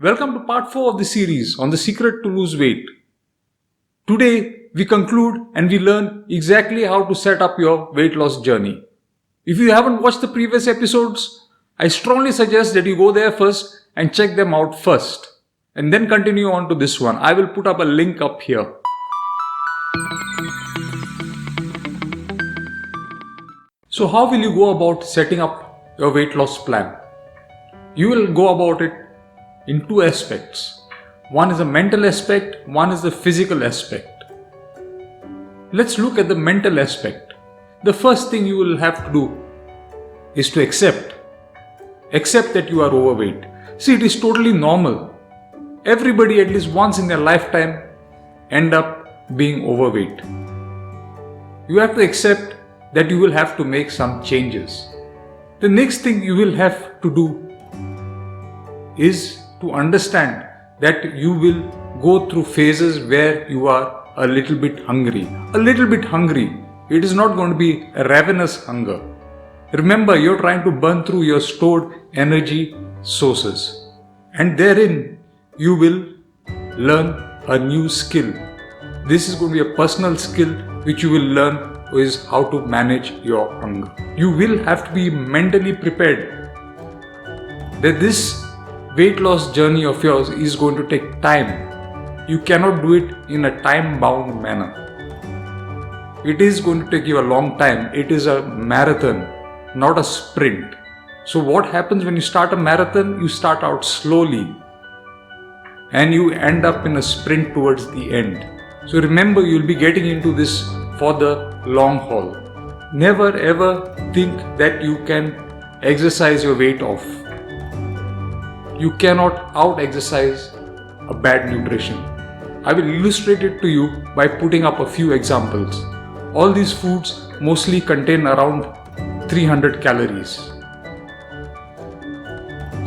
Welcome to part 4 of the series on the secret to lose weight. Today we conclude and we learn exactly how to set up your weight loss journey. If you haven't watched the previous episodes, I strongly suggest that you go there first and check them out first and then continue on to this one. I will put up a link up here. So how will you go about setting up your weight loss plan? You will go about it in two aspects. One is a mental aspect, one is the physical aspect. Let's look at the mental aspect. The first thing you will have to do is to accept that you are overweight. See, it is totally normal. Everybody at least once in their lifetime end up being overweight. You have to accept that you will have to make some changes. The next thing you will have to do is to understand that you will go through phases where you are a little bit hungry. A little bit hungry. It is not going to be a ravenous hunger. Remember, you're trying to burn through your stored energy sources. And therein, you will learn a new skill. This is going to be a personal skill which you will learn is how to manage your hunger. You will have to be mentally prepared that this weight loss journey of yours is going to take time. You cannot do it in a time-bound manner. It is going to take you a long time. It is a marathon, not a sprint. So what happens when you start a marathon? You start out slowly and you end up in a sprint towards the end. So remember, you'll be getting into this for the long haul. Never ever think that you can exercise your weight off. You cannot out-exercise a bad nutrition. I will illustrate it to you by putting up a few examples. All these foods mostly contain around 300 calories.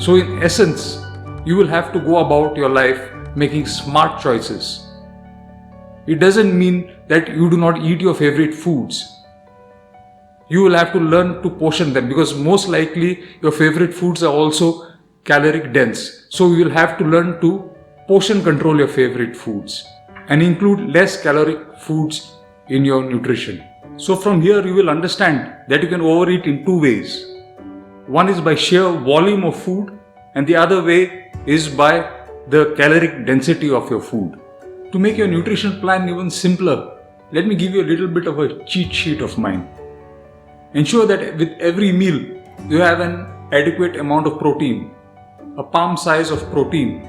So in essence, you will have to go about your life making smart choices. It doesn't mean that you do not eat your favorite foods. You will have to learn to portion them because most likely your favorite foods are also caloric dense. So you will have to learn to portion control your favorite foods and include less caloric foods in your nutrition. So from here you will understand that you can overeat in two ways. One is by sheer volume of food and the other way is by the caloric density of your food. To make your nutrition plan even simpler, let me give you a little bit of a cheat sheet of mine. Ensure that with every meal you have an adequate amount of protein. A palm size of protein,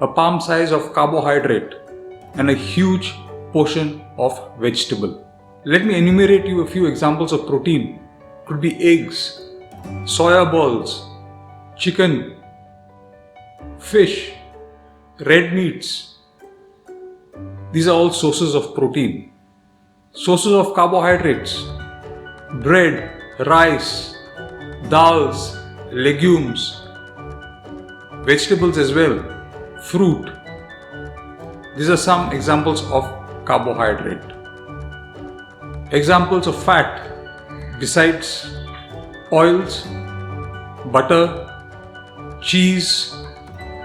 a palm size of carbohydrate, and a huge portion of vegetable. Let me enumerate you a few examples of protein. Could be eggs, soya balls, chicken, fish, red meats. These are all sources of protein. Sources of carbohydrates, bread, rice, dals, legumes, vegetables as well, fruit. These are some examples of carbohydrate. Examples of fat, besides oils, butter, cheese,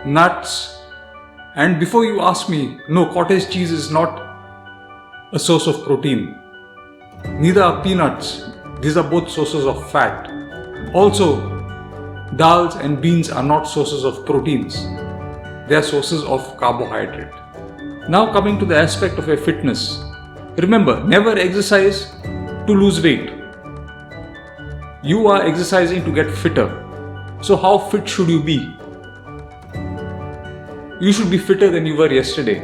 nuts. And before you ask me, no, cottage cheese is not a source of protein. Neither are peanuts. These are both sources of fat. Also, dals and beans are not sources of proteins. They are sources of carbohydrate. Now coming to the aspect of your fitness. Remember, never exercise to lose weight. You are exercising to get fitter. So how fit should you be? You should be fitter than you were yesterday.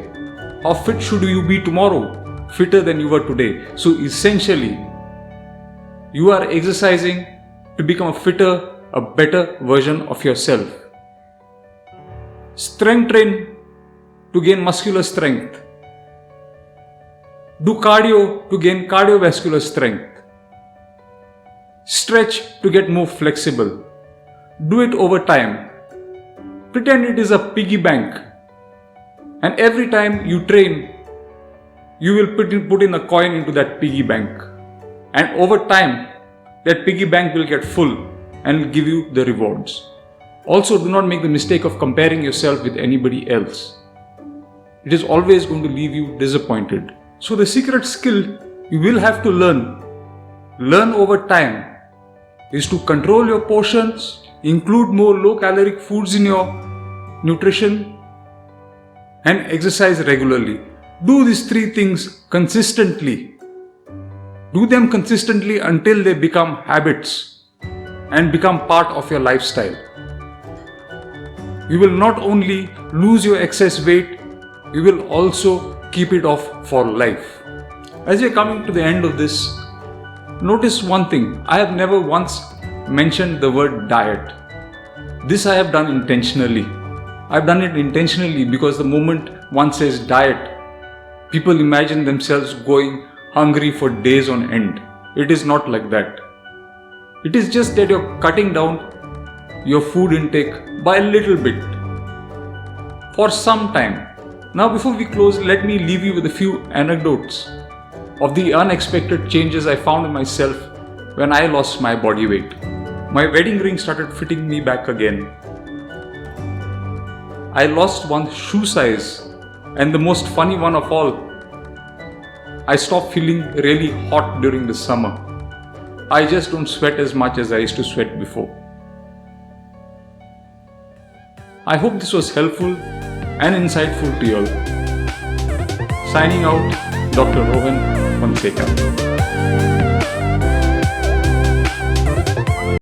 How fit should you be tomorrow? Fitter than you were today. So essentially, you are exercising to become a fitter, a better version of yourself. Strength train to gain muscular strength. Do cardio to gain cardiovascular strength. Stretch to get more flexible. Do it over time. Pretend it is a piggy bank. And every time you train, you will put in a coin into that piggy bank. And over time, that piggy bank will get full and will give you the rewards. Also, do not make the mistake of comparing yourself with anybody else. It is always going to leave you disappointed. So the secret skill you will have to learn over time, is to control your portions, include more low-caloric foods in your nutrition, and exercise regularly. Do these three things consistently. Do them consistently until they become habits and become part of your lifestyle. You will not only lose your excess weight, you will also keep it off for life. As we are coming to the end of this, notice one thing. I have never once mentioned the word diet. This I have done intentionally. I've done it intentionally because the moment one says diet, people imagine themselves going hungry for days on end. It is not like that. It is just that you're cutting down your food intake by a little bit for some time. Now, before we close, let me leave you with a few anecdotes of the unexpected changes I found in myself when I lost my body weight. My wedding ring started fitting me back again. I lost one shoe size, and the most funny one of all, I stopped feeling really hot during the summer. I just don't sweat as much as I used to sweat before. I hope this was helpful and insightful to you all. Signing out, Dr. Rohan Fonseca.